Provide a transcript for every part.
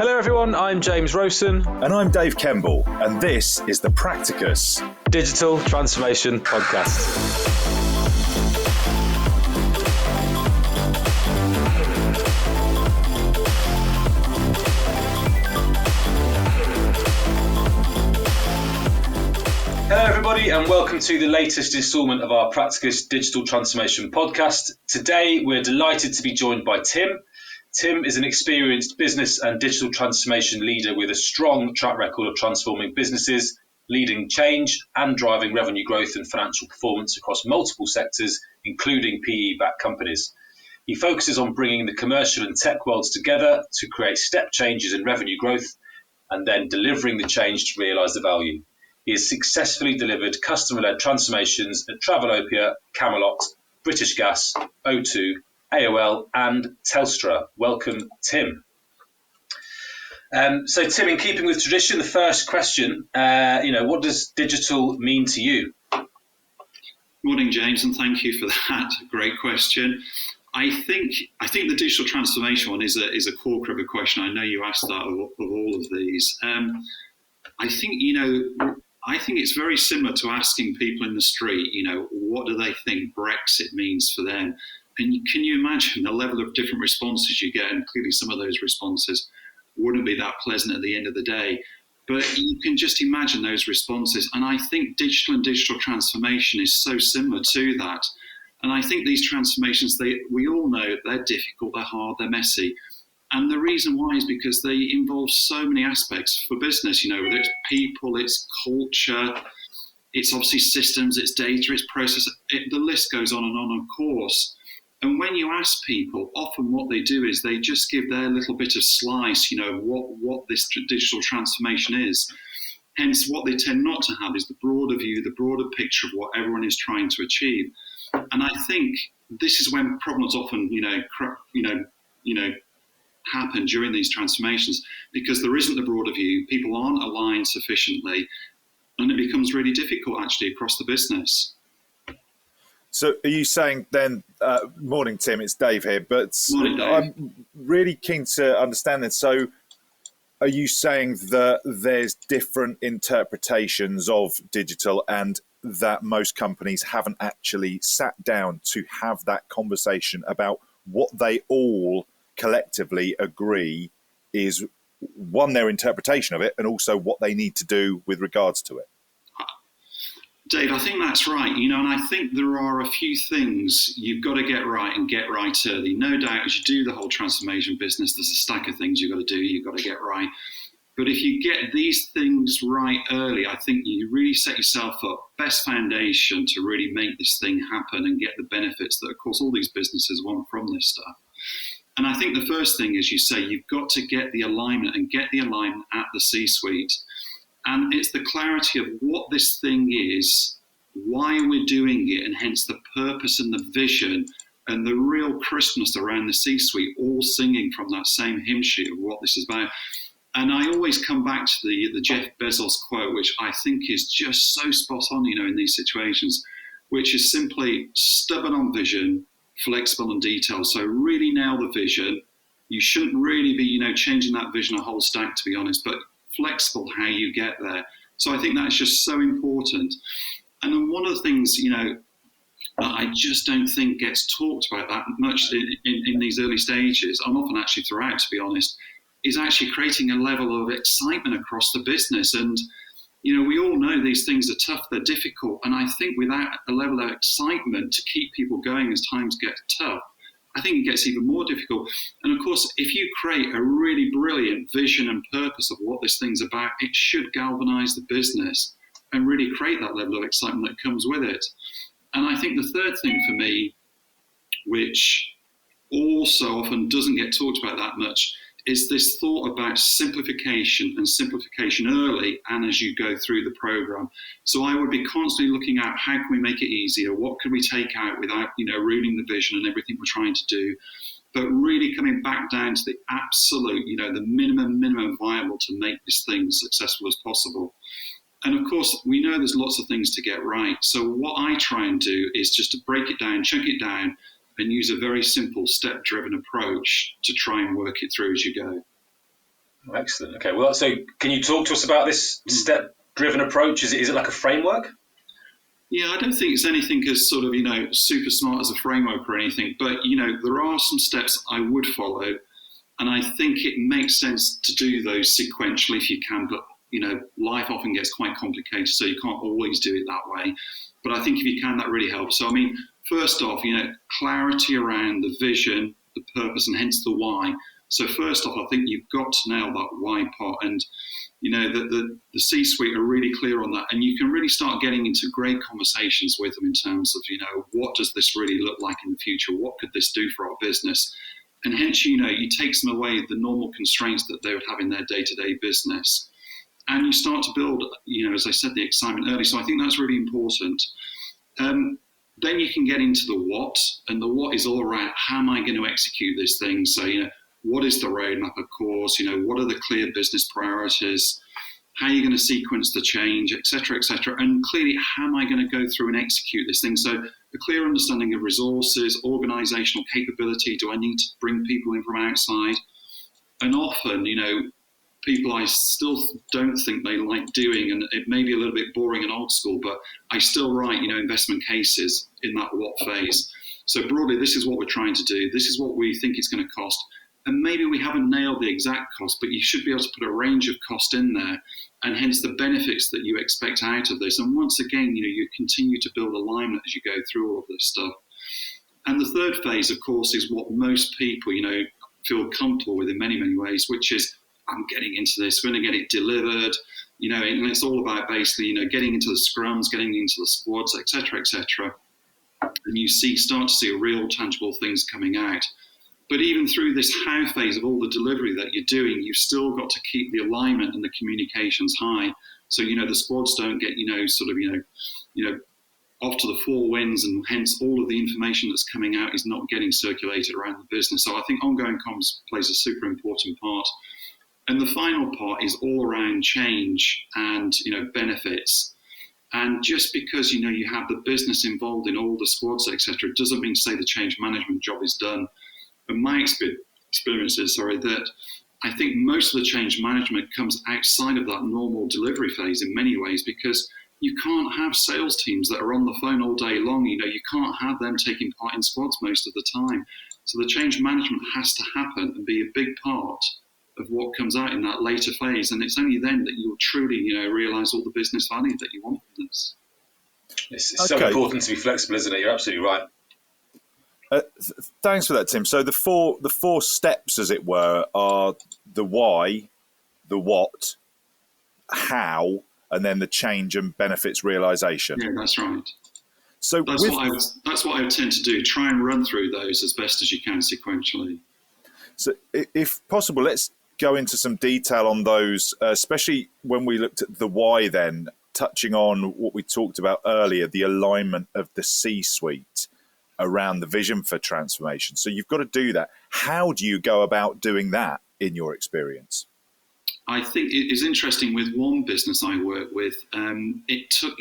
Hello everyone, I'm James Rowson. And I'm Dave Kemble, and this is the Practicus Digital Transformation Podcast. Hello everybody and welcome to the latest instalment of our Practicus Digital Transformation Podcast. Today we're delighted to be joined by Tim. Tim is an experienced business and digital transformation leader with a strong track record of transforming businesses, leading change and driving revenue growth and financial performance across multiple sectors, including PE-backed companies. He focuses on bringing the commercial and tech worlds together to create step changes in revenue growth and then delivering the change to realise the value. He has successfully delivered customer-led transformations at Travelopia, Camelot, British Gas, O2, AOL and Telstra. Welcome, Tim. So Tim, in keeping with tradition, the first question, what does digital mean to you? Morning, James, and thank you for that. Great question. I think the digital transformation one is a corker of a question. I know you asked that of all of these. I think it's very similar to asking people in the street, what do they think Brexit means for them? And can you imagine the level of different responses you get? And clearly some of those responses wouldn't be that pleasant at the end of the day. But you can just imagine those responses. And I think digital transformation is so similar to that. And I think these transformations, we all know they're difficult, they're hard, they're messy. And the reason why is because they involve so many aspects for business, whether it's people, it's culture, it's obviously systems, it's data, it's process, the list goes on, of course. And when you ask people, often what they do is they just give their little bit of slice, what this digital transformation is. Hence, what they tend not to have is the broader view, the broader picture of what everyone is trying to achieve. And I think this is when problems often, happen during these transformations, because there isn't the broader view, people aren't aligned sufficiently, and it becomes really difficult actually across the business. So are you saying then, morning Tim, it's Dave here, but Morning, Dave. I'm really keen to understand this. So are you saying that there's different interpretations of digital and that most companies haven't actually sat down to have that conversation about what they all collectively agree is, one, their interpretation of it, and also what they need to do with regards to it? Dave, I think that's right, and I think there are a few things you've got to get right and get right early. No doubt, as you do the whole transformation business, there's a stack of things you've got to do, you've got to get right. But if you get these things right early, I think you really set yourself up, best foundation to really make this thing happen and get the benefits that, of course, all these businesses want from this stuff. And I think the first thing, as you say, you've got to get the alignment and get the alignment at the C-suite. And it's the clarity of what this thing is, why we're doing it, and hence the purpose and the vision and the real crispness around the C-suite, all singing from that same hymn sheet of what this is about. And I always come back to the Jeff Bezos quote, which I think is just so spot on, in these situations, which is simply stubborn on vision, flexible on detail. So really nail the vision. You shouldn't really be, changing that vision a whole stack, to be honest, but flexible how you get there. So I think that's just so important. And then one of the things, that I just don't think gets talked about that much in these early stages, and often actually throughout, to be honest, is actually creating a level of excitement across the business. And, we all know these things are tough, they're difficult. And I think without a level of excitement to keep people going as times get tough, I think it gets even more difficult. And of course, if you create a really brilliant vision and purpose of what this thing's about, it should galvanize the business and really create that level of excitement that comes with it. And I think the third thing for me, which also often doesn't get talked about that much, is this thought about simplification and simplification early and as you go through the program. So I would be constantly looking at how can we make it easier? What can we take out without, ruining the vision and everything we're trying to do? But really coming back down to the absolute, the minimum viable to make this thing as successful as possible. And of course, we know there's lots of things to get right. So what I try and do is just to break it down, chunk it down, and use a very simple step-driven approach to try and work it through as you go. Excellent. Okay. Well, so can you talk to us about this step-driven approach? Is it like a framework? Yeah, I don't think it's anything as sort of, super smart as a framework or anything, but, there are some steps I would follow, and I think it makes sense to do those sequentially if you can, but, life often gets quite complicated, so you can't always do it that way. But I think if you can, that really helps. So, first off, clarity around the vision, the purpose, and hence the why. So first off, I think you've got to nail that why part, and the C-suite are really clear on that, and you can really start getting into great conversations with them in terms of, what does this really look like in the future? What could this do for our business? And hence, you take some away the normal constraints that they would have in their day-to-day business. And you start to build, as I said, the excitement early. So I think that's really important. Then you can get into the what, and the what is all around how am I going to execute this thing? So, what is the roadmap, of course? What are the clear business priorities? How are you going to sequence the change, et cetera, and clearly, how am I going to go through and execute this thing? So a clear understanding of resources, organizational capability. Do I need to bring people in from outside? And often, people I still don't think they like doing, and it may be a little bit boring and old school, but I still write, investment cases in that what phase. So broadly, this is what we're trying to do. This is what we think it's going to cost. And maybe we haven't nailed the exact cost, but you should be able to put a range of cost in there, and hence the benefits that you expect out of this. And once again, you continue to build alignment as you go through all of this stuff. And the third phase, of course, is what most people, feel comfortable with in many, many ways, which is, I'm getting into this, we're going to get it delivered, and it's all about basically, getting into the scrums, getting into the squads, et cetera, and you start to see real tangible things coming out. But even through this how phase of all the delivery that you're doing, you've still got to keep the alignment and the communications high. So, the squads don't get, off to the four winds, and hence all of the information that's coming out is not getting circulated around the business. So I think ongoing comms plays a super important part. And the final part is all around change and, benefits. And just because, you have the business involved in all the squads, et cetera, doesn't mean to say the change management job is done. And my experience is, that I think most of the change management comes outside of that normal delivery phase in many ways, because you can't have sales teams that are on the phone all day long. You can't have them taking part in squads most of the time. So the change management has to happen and be a big part of what comes out in that later phase. And it's only then that you'll truly, realise all the business value that you want from this. It's so important to be flexible, isn't it? You're absolutely right. Thanks for that, Tim. So the four steps, as it were, are the why, the what, how, and then the change and benefits realisation. Yeah, that's right. So that's what I would tend to do. Try and run through those as best as you can sequentially. So if possible, let's go into some detail on those, especially when we looked at the why then, touching on what we talked about earlier, the alignment of the C-suite around the vision for transformation. So you've got to do that. How do you go about doing that in your experience? I think it is interesting with one business I work with. It took,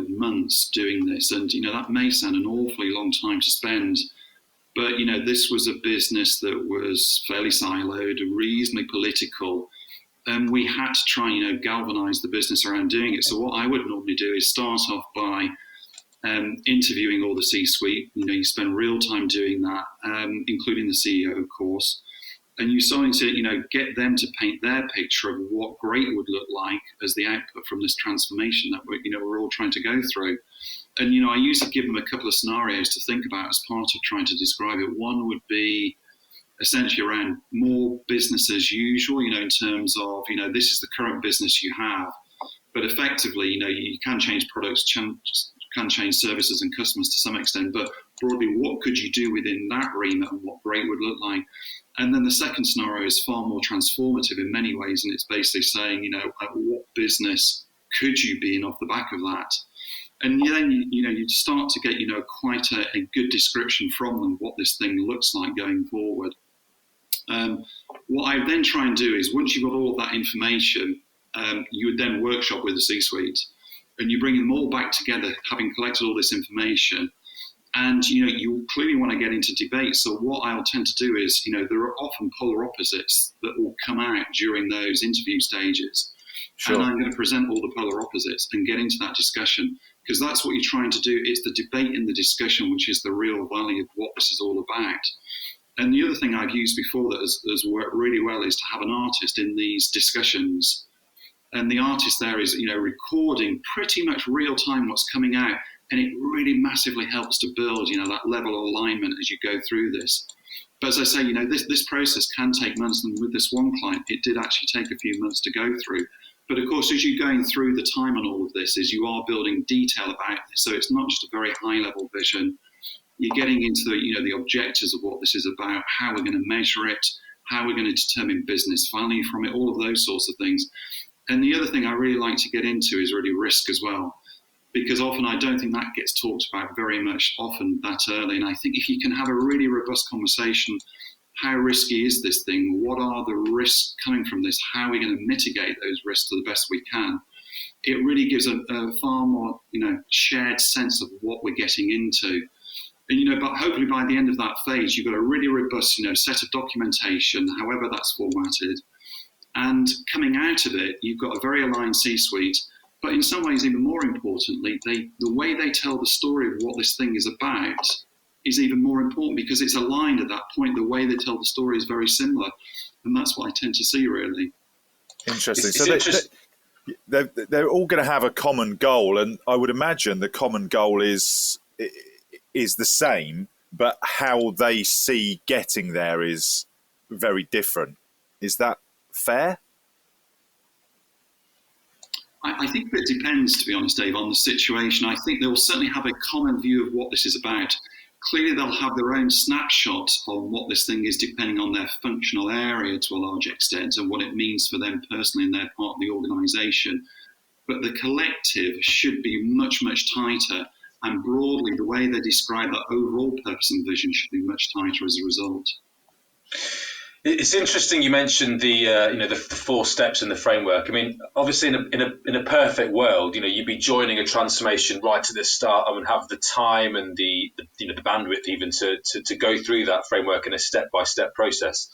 months doing this, and, that may sound an awfully long time to spend. But, this was a business that was fairly siloed, reasonably political, and we had to try, galvanise the business around doing it. So what I would normally do is start off by interviewing all the C-suite. You spend real time doing that, including the CEO, of course. And you're starting to, get them to paint their picture of what great would look like as the output from this transformation that we're all trying to go through. And, I usually give them a couple of scenarios to think about as part of trying to describe it. One would be essentially around more business as usual, in terms of, this is the current business you have. But effectively, you can change products, can change services and customers to some extent. But broadly, what could you do within that remit and what great would look like? And then the second scenario is far more transformative in many ways. And it's basically saying, what business could you be in off the back of that? And then, you start to get, quite a good description from them what this thing looks like going forward. What I then try and do is once you've got all of that information, you would then workshop with the C-suite, and you bring them all back together, having collected all this information. And, you clearly want to get into debate. So what I'll tend to do is, there are often polar opposites that will come out during those interview stages. Sure. And I'm going to present all the polar opposites and get into that discussion, because that's what you're trying to do. It's the debate and the discussion, which is the real value of what this is all about. And the other thing I've used before that has worked really well is to have an artist in these discussions. And the artist there is, recording pretty much real time what's coming out. And it really massively helps to build, that level of alignment as you go through this. But as I say, this process can take months. And with this one client, it did actually take a few months to go through. But of course, as you're going through the time on all of this, is you are building detail about this. So it's not just a very high level vision. You're getting into the objectives of what this is about, how we're going to measure it, how we're going to determine business value from it, all of those sorts of things. And the other thing I really like to get into is really risk as well, because often I don't think that gets talked about very much often that early. And I think if you can have a really robust conversation, how risky is this thing? What are the risks coming from this? How are we going to mitigate those risks to the best we can? It really gives a far more, shared sense of what we're getting into. And, but hopefully by the end of that phase, you've got a really robust, set of documentation, however that's formatted. And coming out of it, you've got a very aligned C-suite. But in some ways, even more importantly, the way they tell the story of what this thing is about is even more important, because it's aligned at that point. The way they tell the story is very similar. And that's what I tend to see, really. Interesting. So they're all going to have a common goal. And I would imagine the common goal is the same, but how they see getting there is very different. Is that fair? I think it depends, to be honest, Dave, on the situation. I think they'll certainly have a common view of what this is about. Clearly, they'll have their own snapshot on what this thing is, depending on their functional area to a large extent and what it means for them personally in their part of the organisation. But the collective should be much, much tighter. And broadly, the way they describe that overall purpose and vision should be much tighter as a result. It's interesting you mentioned the four steps in the framework. I mean, obviously, in a perfect world, you'd be joining a transformation right at the start and have the time and the bandwidth even to go through that framework in a step-by-step process.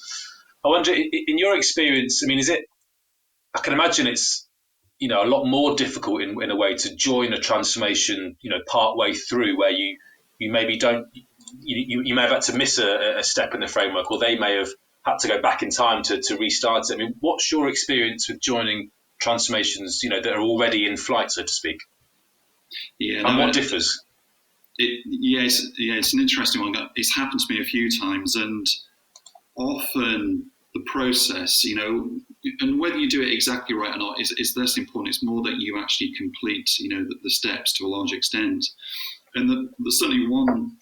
I wonder, in your experience, I mean, I can imagine it's a lot more difficult in a way to join a transformation part way through, where you maybe don't you may have had to miss a step in the framework, or they may have had to go back in time to restart it. I mean, what's your experience with joining transformations that are already in flight, so to speak? Yeah, and what differs? It's an interesting one. It's happened to me a few times, and often the process, and whether you do it exactly right or not is less important. It's more that you actually complete, the steps to a large extent. And there's certainly one,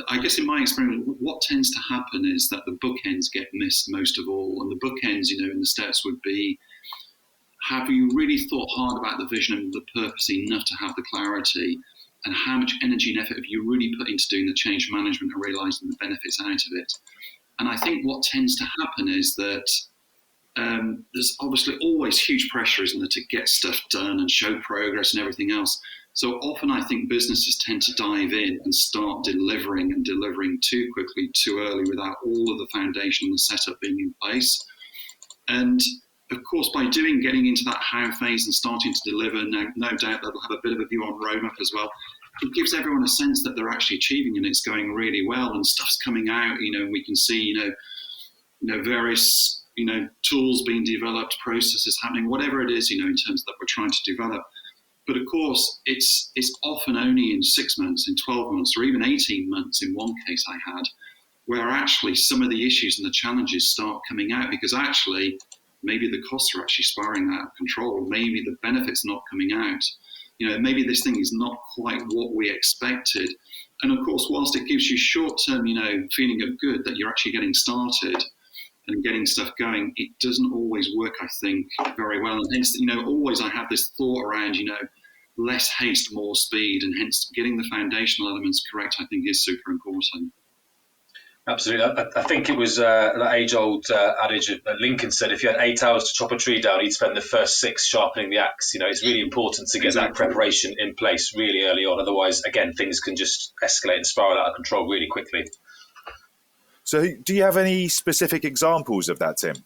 I guess in my experience, what tends to happen is that the bookends get missed most of all. And the bookends, in the steps would be, have you really thought hard about the vision and the purpose enough to have the clarity? And how much energy and effort have you really put into doing the change management and realising the benefits out of it? And I think what tends to happen is that there's obviously always huge pressure, isn't there, to get stuff done and show progress and everything else. So often I think businesses tend to dive in and start delivering too quickly, too early, without all of the foundation and the setup being in place. And of course, by getting into that how phase and starting to deliver, no doubt they'll have a bit of a view on roadmap as well. It gives everyone a sense that they're actually achieving and it's going really well and stuff's coming out, and we can see, various, tools being developed, processes happening, whatever it is, in terms that we're trying to develop. But of course, it's often only in 6 months, in 12 months, or even 18 months in one case I had, where actually some of the issues and the challenges start coming out, because actually maybe the costs are actually spiraling out of control. Maybe the benefits not coming out. Maybe this thing is not quite what we expected. And of course, whilst it gives you short-term, feeling of good that you're actually getting started and getting stuff going, it doesn't always work, I think, very well. And hence, always I have this thought around, less haste, more speed, and hence getting the foundational elements correct, I think, is super important. Absolutely. I think it was that age-old adage of Lincoln said, if you had 8 hours to chop a tree down, he'd spend the first 6 sharpening the axe. It's really important to get that preparation in place really early on. Otherwise, again, things can just escalate and spiral out of control really quickly. So do you have any specific examples of that, Tim?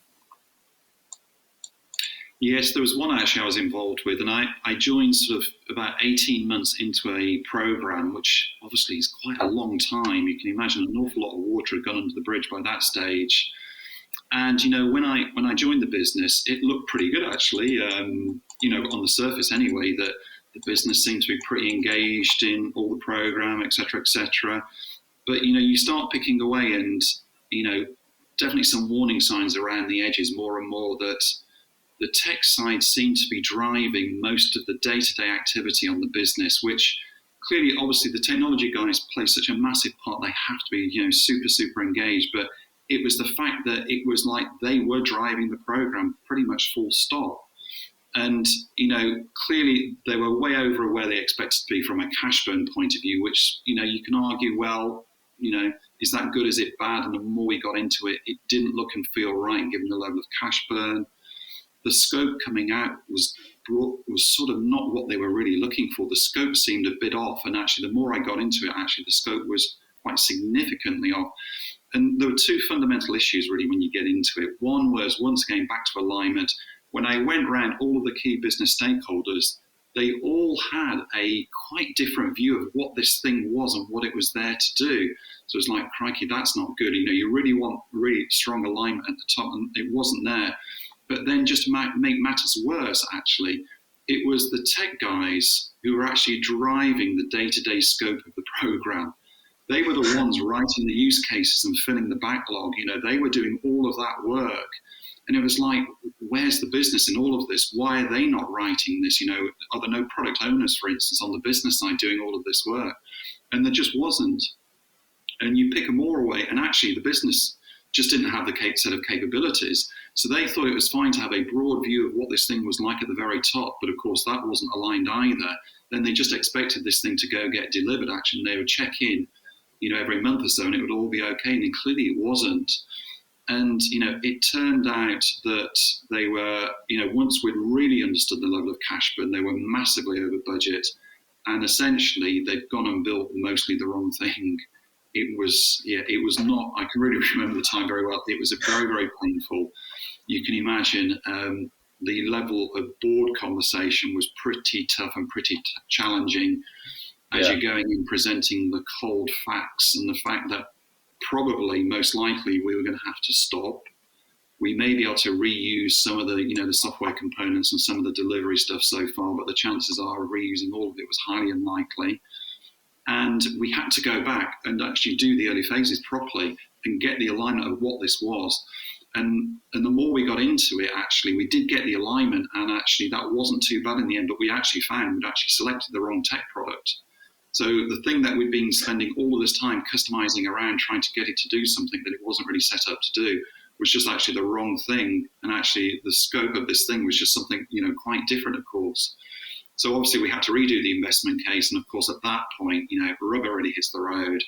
Yes, there was one actually I was involved with, and I joined sort of about 18 months into a program, which obviously is quite a long time. You can imagine an awful lot of water had gone under the bridge by that stage. And when I joined the business, it looked pretty good actually. On the surface anyway, that the business seemed to be pretty engaged in all the program, etc., etc. But you start picking away, and definitely some warning signs around the edges more and more that the tech side seemed to be driving most of the day-to-day activity on the business, which clearly, obviously, the technology guys play such a massive part. They have to be, super, super engaged. But it was the fact that it was like they were driving the program pretty much full stop. And, clearly they were way over where they expected to be from a cash burn point of view, which, you can argue, well, is that good? Is it bad? And the more we got into it, it didn't look and feel right given the level of cash burn. The scope coming out was sort of not what they were really looking for. The scope seemed a bit off, and actually the more I got into it, actually the scope was quite significantly off. And there were two fundamental issues really when you get into it. One was, once again, back to alignment. When I went around all of the key business stakeholders, they all had a quite different view of what this thing was and what it was there to do. So it's like, crikey, that's not good. You really want really strong alignment at the top, and it wasn't there. But then just to make matters worse, actually, it was the tech guys who were actually driving the day-to-day scope of the program. They were the ones writing the use cases and filling the backlog. They were doing all of that work. And it was like, where's the business in all of this? Why are they not writing this? Are there no product owners, for instance, on the business side doing all of this work? And there just wasn't. And you pick them all away, and actually the business just didn't have the set of capabilities. So they thought it was fine to have a broad view of what this thing was like at the very top, but of course that wasn't aligned either. Then they just expected this thing to go get delivered. Actually, they would check in, every month or so, and it would all be okay. And clearly it wasn't. And it turned out that they were, once we'd really understood the level of cash burn, they were massively over budget, and essentially they'd gone and built mostly the wrong thing. It was not, I can really remember the time very well. It was very, very painful. You can imagine the level of board conversation was pretty tough and pretty challenging as you're going in presenting the cold facts and the fact that probably, most likely, we were going to have to stop. We may be able to reuse some of the, the software components and some of the delivery stuff so far, but the chances are of reusing all of it was highly unlikely. And we had to go back and actually do the early phases properly and get the alignment of what this was. And the more we got into it, actually, we did get the alignment, and actually that wasn't too bad in the end, but we actually found we'd actually selected the wrong tech product. So the thing that we'd been spending all of this time customizing around, trying to get it to do something that it wasn't really set up to do, was just actually the wrong thing. And actually the scope of this thing was just something, quite different, of course. So obviously we had to redo the investment case. And of course, at that point, rubber really hits the road.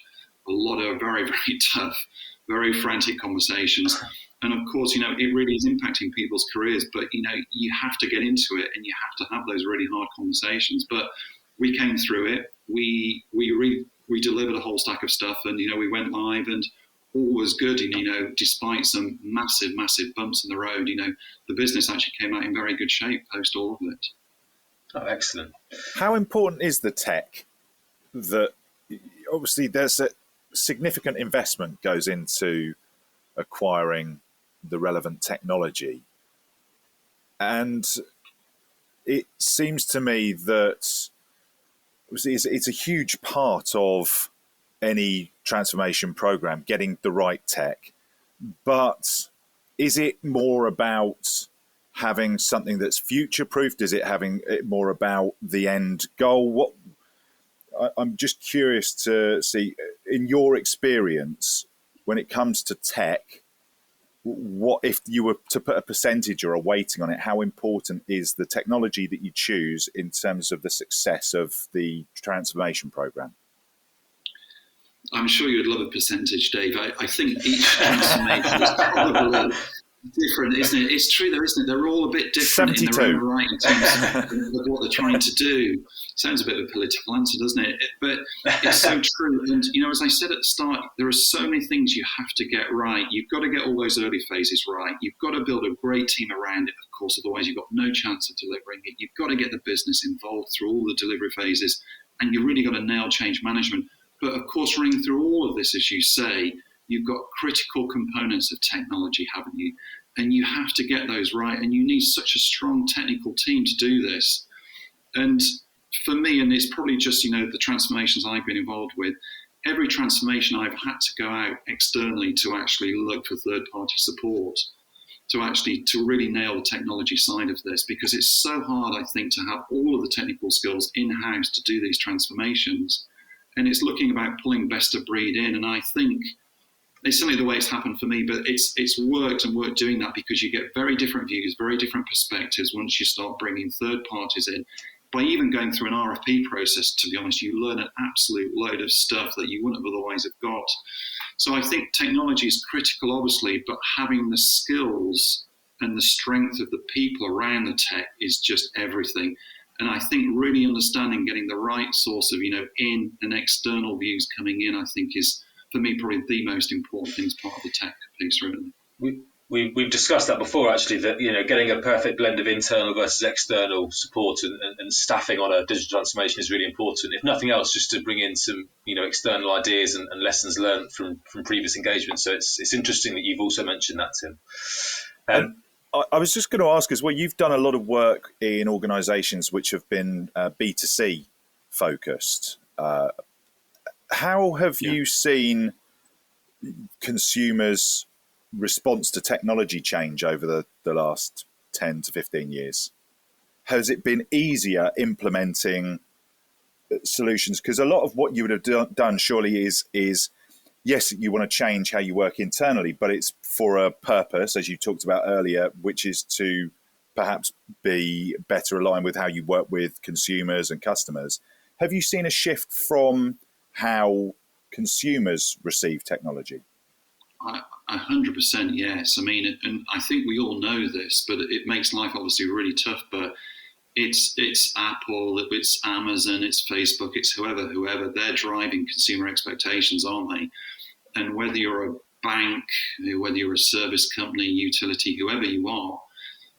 A lot of very, very tough, very frantic conversations. And of course, it really is impacting people's careers, but, you have to get into it and you have to have those really hard conversations. But we came through it. We delivered a whole stack of stuff, and, we went live, and all was good. And, despite some massive, massive bumps in the road, the business actually came out in very good shape post all of it. Oh, excellent. How important is the tech? That obviously there's a significant investment goes into acquiring the relevant technology, and it seems to me that it's a huge part of any transformation program, getting the right tech. But is it more about having something that's future-proofed? Is it having it more about the end goal? I'm just curious to see, in your experience, when it comes to tech, what if you were to put a percentage or a weighting on it, how important is the technology that you choose in terms of the success of the transformation program? I'm sure you'd love a percentage, Dave. I think each transformation is probably different, isn't it? It's true, though, isn't it? They're all a bit different 72. in their own right in terms of what they're trying to do. Sounds a bit of a political answer, doesn't it? But it's so true. And, as I said at the start, there are so many things you have to get right. You've got to get all those early phases right. You've got to build a great team around it, of course, otherwise you've got no chance of delivering it. You've got to get the business involved through all the delivery phases, and you've really got to nail change management. But, of course, running through all of this, as you say, you've got critical components of technology, haven't you? And you have to get those right. And you need such a strong technical team to do this. And for me, and it's probably just, the transformations I've been involved with, every transformation I've had to go out externally to actually look for third-party support, to really nail the technology side of this, because it's so hard, I think, to have all of the technical skills in-house to do these transformations. And it's looking about pulling best of breed in. And I think it's certainly the way it's happened for me, but it's worked doing that, because you get very different views, very different perspectives once you start bringing third parties in. By even going through an RFP process, to be honest, you learn an absolute load of stuff that you wouldn't have otherwise have got. So I think technology is critical, obviously, but having the skills and the strength of the people around the tech is just everything. And I think really understanding, getting the right source of, in and external views coming in, I think is, for me, probably the most important thing as part of the tech piece, really. We've discussed that before, actually, that, getting a perfect blend of internal versus external support and staffing on a digital transformation is really important. If nothing else, just to bring in some, external ideas and lessons learned from previous engagements. So it's interesting that you've also mentioned that, Tim. I was just going to ask as well, you've done a lot of work in organisations which have been B2C focused. How have you seen consumers' response to technology change over the last 10 to 15 years? Has it been easier implementing solutions? Because a lot of what you would have done surely is yes, you want to change how you work internally, but it's for a purpose, as you talked about earlier, which is to perhaps be better aligned with how you work with consumers and customers. Have you seen a shift from how consumers receive technology? 100% yes. I mean, and I think we all know this, but it makes life obviously really tough. But it's Apple, it's Amazon, it's Facebook, it's whoever, they're driving consumer expectations, aren't they? And whether you're a bank, whether you're a service company, utility, whoever you are,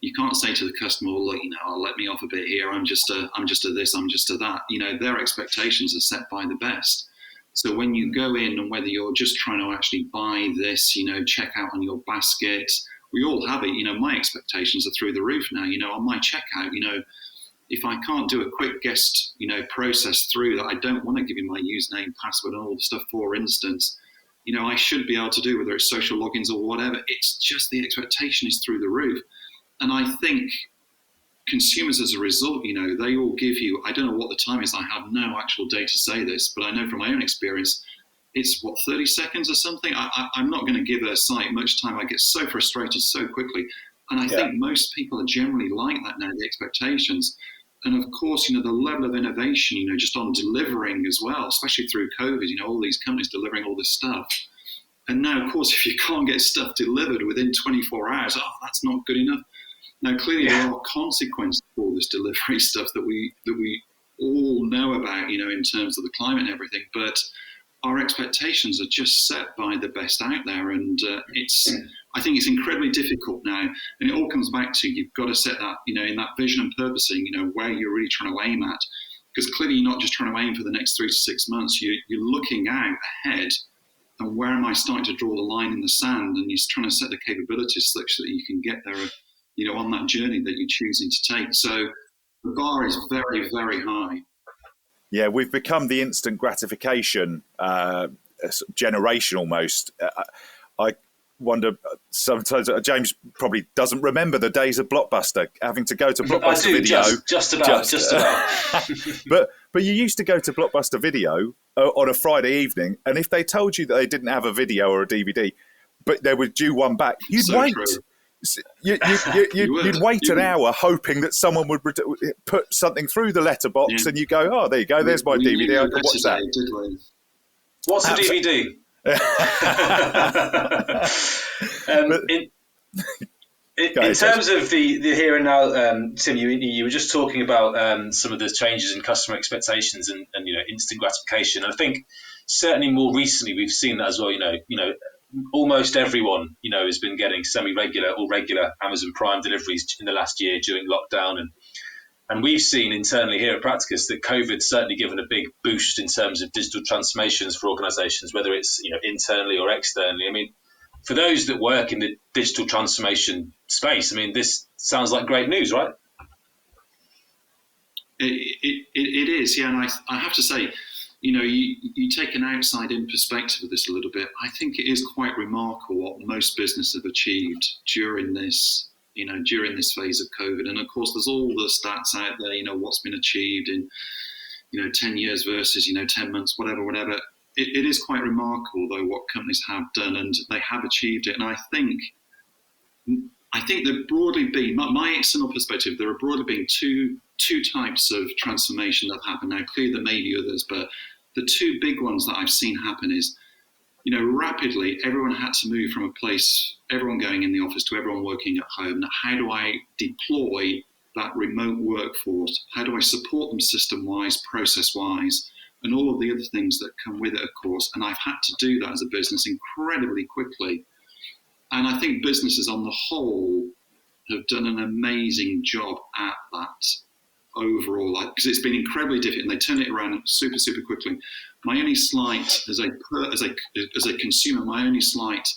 you can't say to the customer, well, look, let me off a bit here. I'm just a this, I'm just a that. Their expectations are set by the best. So when you go in, and whether you're just trying to actually buy this, check out on your basket, we all have it. My expectations are through the roof now. On my checkout, if I can't do a quick guest, process through that, I don't want to give you my username, password, and all the stuff, for instance, I should be able to do, whether it's social logins or whatever. It's just the expectation is through the roof. And I think consumers, as a result, they all give you, I don't know what the time is, I have no actual data to say this, but I know from my own experience, it's 30 seconds or something. I'm not going to give a site much time. I get so frustrated so quickly. And I think most people are generally like that now, the expectations. And of course, the level of innovation, just on delivering as well, especially through COVID, all these companies delivering all this stuff. And now, of course, if you can't get stuff delivered within 24 hours, that's not good enough. Now, clearly, there are consequences for all this delivery stuff that we all know about, in terms of the climate and everything. But our expectations are just set by the best out there, and I think it's incredibly difficult now. And it all comes back to, you've got to set that, in that vision and purposing, where you're really trying to aim at. Because clearly, you're not just trying to aim for the next 3 to 6 months. You're looking out ahead, and where am I starting to draw the line in the sand? And you're trying to set the capabilities such that you can get there, on that journey that you're choosing to take. So the bar is very, very high. Yeah, we've become the instant gratification generation almost. I wonder sometimes, James probably doesn't remember the days of Blockbuster, having to go to Blockbuster Video. Just about. But you used to go to Blockbuster Video on a Friday evening, and if they told you that they didn't have a video or a DVD, but they would due one back, you'd wait. True. You'd wait an hour hoping that someone would put something through the letterbox, and you go, oh, there you go, there's my DVD, I can watch that. What's a DVD? In terms of the here and now, Tim, you were just talking about some of the changes in customer expectations and instant gratification. I think certainly more recently we've seen that as well. Almost everyone has been getting semi-regular or regular Amazon Prime deliveries in the last year during lockdown, and we've seen internally here at Practicus that COVID's certainly given a big boost in terms of digital transformations for organisations, whether it's internally or externally. I mean, for those that work in the digital transformation space, I mean, this sounds like great news, right? It is, yeah. And I have to say, you take an outside-in perspective of this a little bit. I think it is quite remarkable what most businesses have achieved during this phase of COVID. And of course, there's all the stats out there, what's been achieved in, 10 years versus, 10 months, whatever. It is quite remarkable, though, what companies have done, and they have achieved it. And I think there broadly been, my external perspective, there are broadly been two types of transformation that have happened. Now, clearly there may be others, but the two big ones that I've seen happen is, rapidly everyone had to move from a place, everyone going in the office to everyone working at home. Now, how do I deploy that remote workforce? How do I support them system-wise, process-wise, and all of the other things that come with it, of course. And I've had to do that as a business incredibly quickly. And I think businesses on the whole have done an amazing job at that overall, because it's been incredibly difficult, and they turn it around super, super quickly. My only slight, as a consumer, my only slight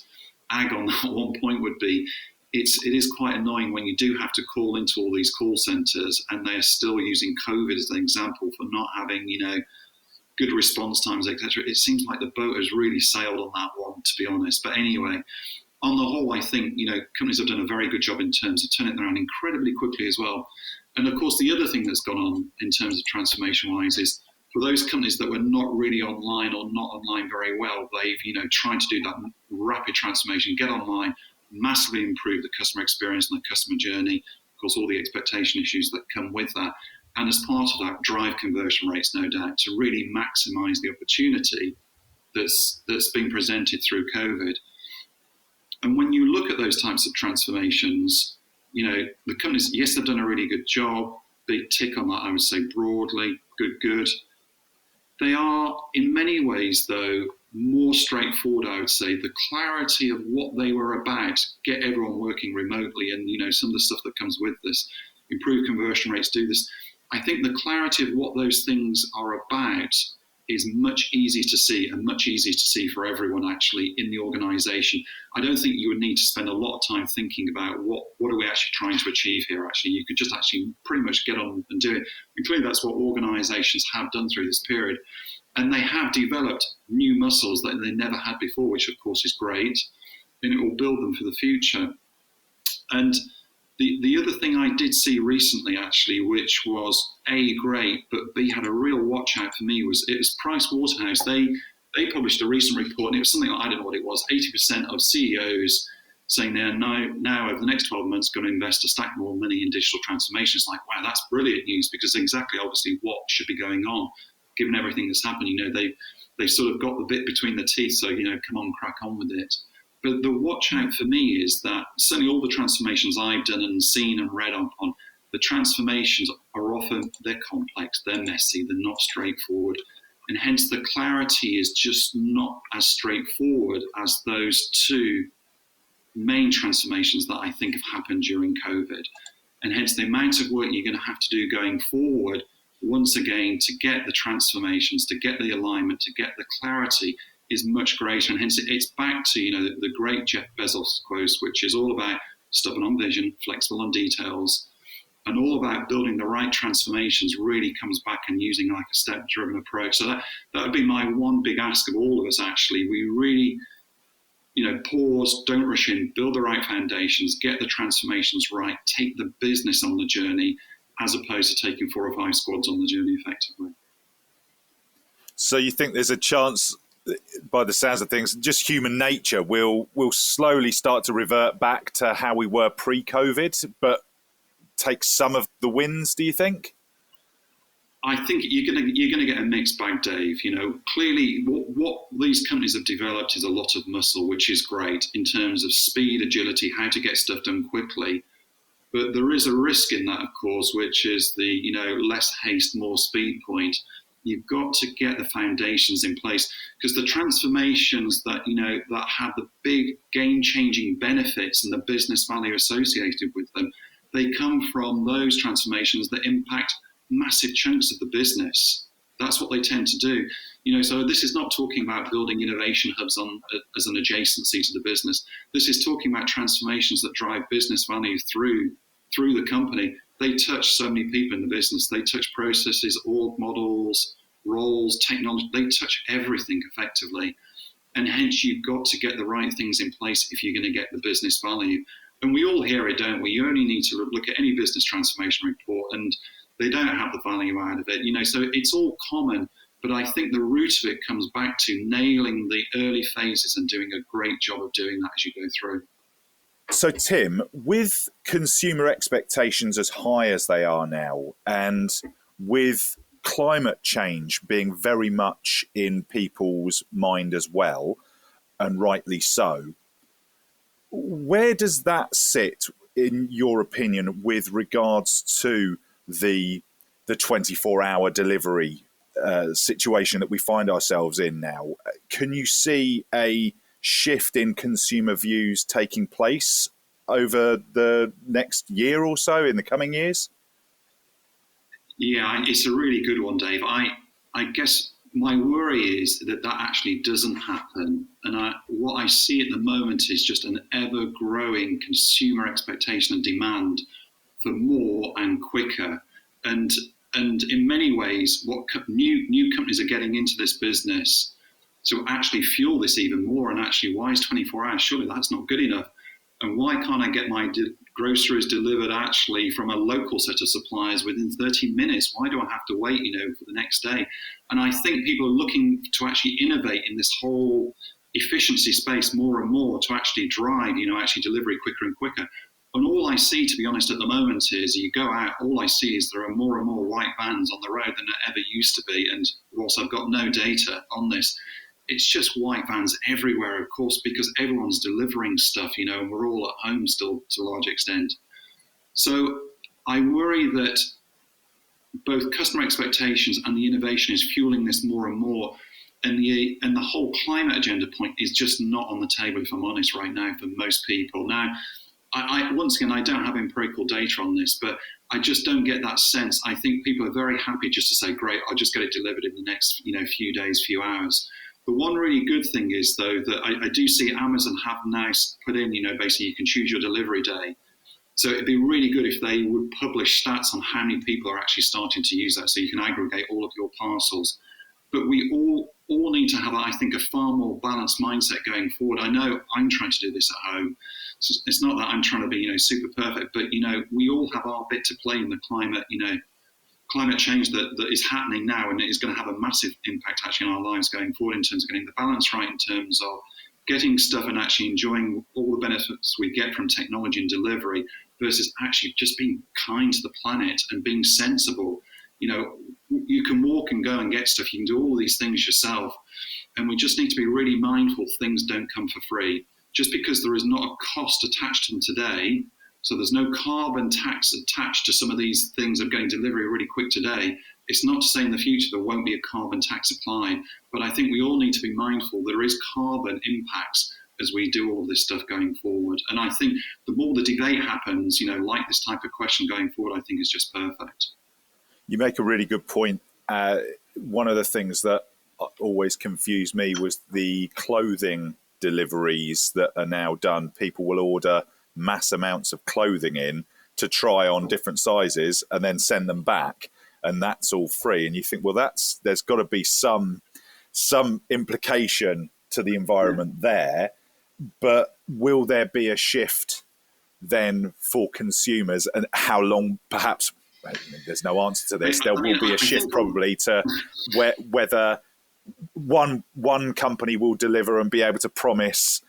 ag on that one point would be, it is quite annoying when you do have to call into all these call centres and they're still using COVID as an example for not having, good response times, etc. It seems like the boat has really sailed on that one, to be honest. But anyway, on the whole, I think companies have done a very good job in terms of turning it around incredibly quickly as well. And of course, the other thing that's gone on in terms of transformation-wise is for those companies that were not really online or not online very well, they've tried to do that rapid transformation, get online, massively improve the customer experience and the customer journey. Of course, all the expectation issues that come with that. And as part of that, drive conversion rates, no doubt, to really maximise the opportunity that's been presented through COVID. And when you look at those types of transformations, the companies, yes, they've done a really good job. Big tick on that, I would say broadly, good. They are, in many ways, though, more straightforward, I would say. The clarity of what they were about, get everyone working remotely, and some of the stuff that comes with this, improve conversion rates, do this. I think the clarity of what those things are about is much easier to see, and much easier to see for everyone actually in the organisation. I don't think you would need to spend a lot of time thinking about what are we actually trying to achieve here. Actually, you could just actually pretty much get on and do it. And clearly that's what organisations have done through this period. And they have developed new muscles that they never had before, which of course is great, and it will build them for the future. And the other thing I did see recently, actually, which was A, great, but B, had a real watch out for me, it was Price Waterhouse. They published a recent report, and it was something like, I don't know what it was, 80% of CEOs saying they're now over the next 12 months going to invest a stack more money in digital transformation. It's like, wow, that's brilliant news, because exactly, obviously, what should be going on, given everything that's happened. They've sort of got the bit between the teeth, so, come on, crack on with it. But the watch out for me is that certainly all the transformations I've done and seen and read on the transformations are often, they're complex, they're messy, they're not straightforward. And hence the clarity is just not as straightforward as those two main transformations that I think have happened during COVID. And hence the amount of work you're going to have to do going forward, once again, to get the transformations, to get the alignment, to get the clarity, is much greater. And hence it's back to the great Jeff Bezos quote, which is all about stubborn on vision, flexible on details, and all about building the right transformations. Really comes back and using like a step-driven approach. So that would be my one big ask of all of us. Actually, we really pause, don't rush in, build the right foundations, get the transformations right, take the business on the journey, as opposed to taking 4 or 5 squads on the journey effectively. So you think there's a chance, by the sounds of things, just human nature will slowly start to revert back to how we were pre-COVID, but take some of the wins, do you think? I think you're gonna get a mixed bag, Dave. You know, clearly what these companies have developed is a lot of muscle, which is great in terms of speed, agility, how to get stuff done quickly. But there is a risk in that, of course, which is the, you know, less haste, more speed point. You've got to get the foundations in place, because the transformations that, you know, that have the big game-changing benefits and the business value associated with them, they come from those transformations that impact massive chunks of the business. That's what they tend to do. You know, so this is not talking about building innovation hubs as an adjacency to the business. This is talking about transformations that drive business value through the company. They touch so many people in the business. They touch processes, org models, roles, technology. They touch everything effectively. And hence, you've got to get the right things in place if you're going to get the business value. And we all hear it, don't we? You only need to look at any business transformation report, and they don't have the value out of it. You know, so it's all common. But I think the root of it comes back to nailing the early phases and doing a great job of doing that as you go through. So, Tim, with consumer expectations as high as they are now, and with climate change being very much in people's mind as well, and rightly so, where does that sit, in your opinion, with regards to the 24-hour delivery situation that we find ourselves in now? Can you see a shift in consumer views taking place over the next year or so, in the coming years? Yeah, it's a really good one, Dave. I guess my worry is that actually doesn't happen. And what I see at the moment is just an ever-growing consumer expectation and demand for more and quicker. And in many ways, what new companies are getting into this business to actually fuel this even more. And actually, why is 24 hours? Surely that's not good enough. And why can't I get my groceries delivered actually from a local set of suppliers within 30 minutes? Why do I have to wait, you know, for the next day? And I think people are looking to actually innovate in this whole efficiency space more and more to actually drive, you know, actually delivery quicker and quicker. And all I see, to be honest, at the moment is you go out, all I see is there are more and more white vans on the road than there ever used to be. And whilst I've got no data on this, it's just white vans everywhere, of course, because everyone's delivering stuff, you know, and we're all at home still to a large extent. So I worry that both customer expectations and the innovation is fueling this more and more. And the whole climate agenda point is just not on the table, if I'm honest, right now for most people. Now, I once again, I don't have empirical data on this, but I just don't get that sense. I think people are very happy just to say, great, I'll just get it delivered in the next, you know, few days, few hours. The one really good thing is, though, that I do see Amazon have now put in, you know, basically you can choose your delivery day. So it'd be really good if they would publish stats on how many people are actually starting to use that, so you can aggregate all of your parcels. But we all need to have, I think, a far more balanced mindset going forward. I know I'm trying to do this at home. So it's not that I'm trying to be, you know, super perfect, but, you know, we all have our bit to play in the climate, you know, climate change that is happening now, and it is going to have a massive impact actually on our lives going forward in terms of getting the balance right, in terms of getting stuff and actually enjoying all the benefits we get from technology and delivery versus actually just being kind to the planet and being sensible. You know, you can walk and go and get stuff. You can do all these things yourself. And we just need to be really mindful things don't come for free. Just because there is not a cost attached to them today, so there's no carbon tax attached to some of these things of getting delivery really quick today, it's not to say in the future there won't be a carbon tax applied. But I think we all need to be mindful there is carbon impacts as we do all of this stuff going forward. And I think the more the debate happens, you know, like this type of question going forward, I think is just perfect. You make a really good point. One of the things that always confused me was the clothing deliveries that are now done. People will order mass amounts of clothing in to try on different sizes and then send them back, and that's all free. And you think, well, there's got to be some implication to the environment there, but will there be a shift then for consumers, and how long? Perhaps there's no answer to this. There will be a shift probably to whether one company will deliver and be able to promise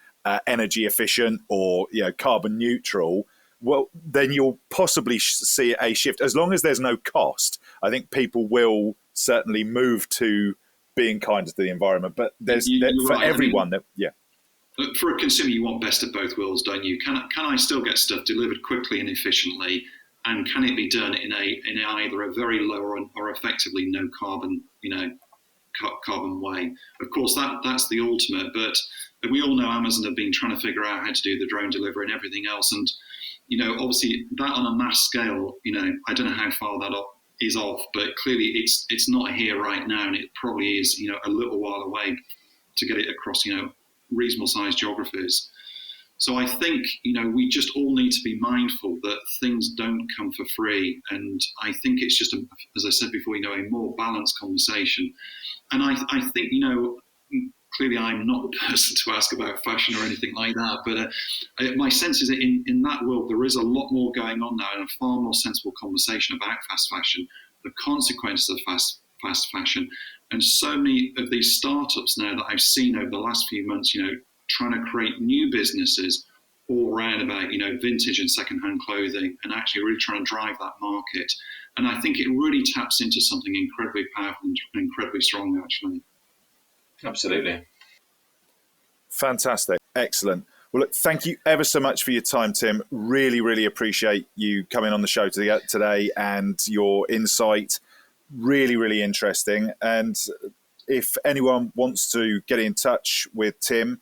energy efficient or, you know, carbon neutral. Well, then you'll possibly see a shift, as long as there's no cost. I think people will certainly move to being kinder to the environment. But there's for right. everyone that For a consumer, you want best of both worlds, don't you? Can I still get stuff delivered quickly and efficiently, and can it be done in either a very low or effectively no carbon, carbon way? Of course, that's the ultimate. But we all know Amazon have been trying to figure out how to do the drone delivery and everything else, and obviously that on a mass scale, I don't know how far that is off, but clearly it's not here right now, and it probably is, a little while away to get it across, reasonable sized geographies. So I think, we just all need to be mindful that things don't come for free. And I think it's just, as I said before, a more balanced conversation. And I think, clearly I'm not the person to ask about fashion or anything like that. But my sense is that in that world, there is a lot more going on now, and a far more sensible conversation about fast fashion, the consequences of fast fashion. And so many of these startups now that I've seen over the last few months, trying to create new businesses all around about, vintage and secondhand clothing, and actually really trying to drive that market. And I think it really taps into something incredibly powerful and incredibly strong, actually. Absolutely. Fantastic. Excellent. Well, look, thank you ever so much for your time, Tim. Really, really appreciate you coming on the show today and your insight. Really, really interesting. And if anyone wants to get in touch with Tim,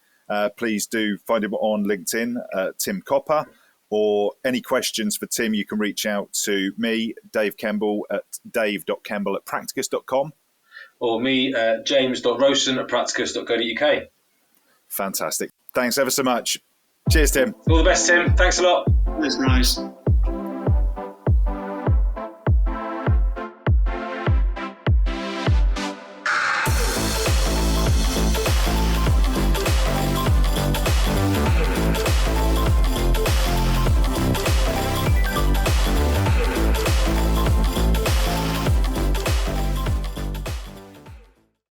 please do find him on LinkedIn, Tim Copper, or any questions for Tim, you can reach out to me, Dave Kemble, at dave.kemble@practicus.com. Or me, james.rowson@practicus.co.uk. Fantastic. Thanks ever so much. Cheers, Tim. All the best, Tim. Thanks a lot. Cheers, guys.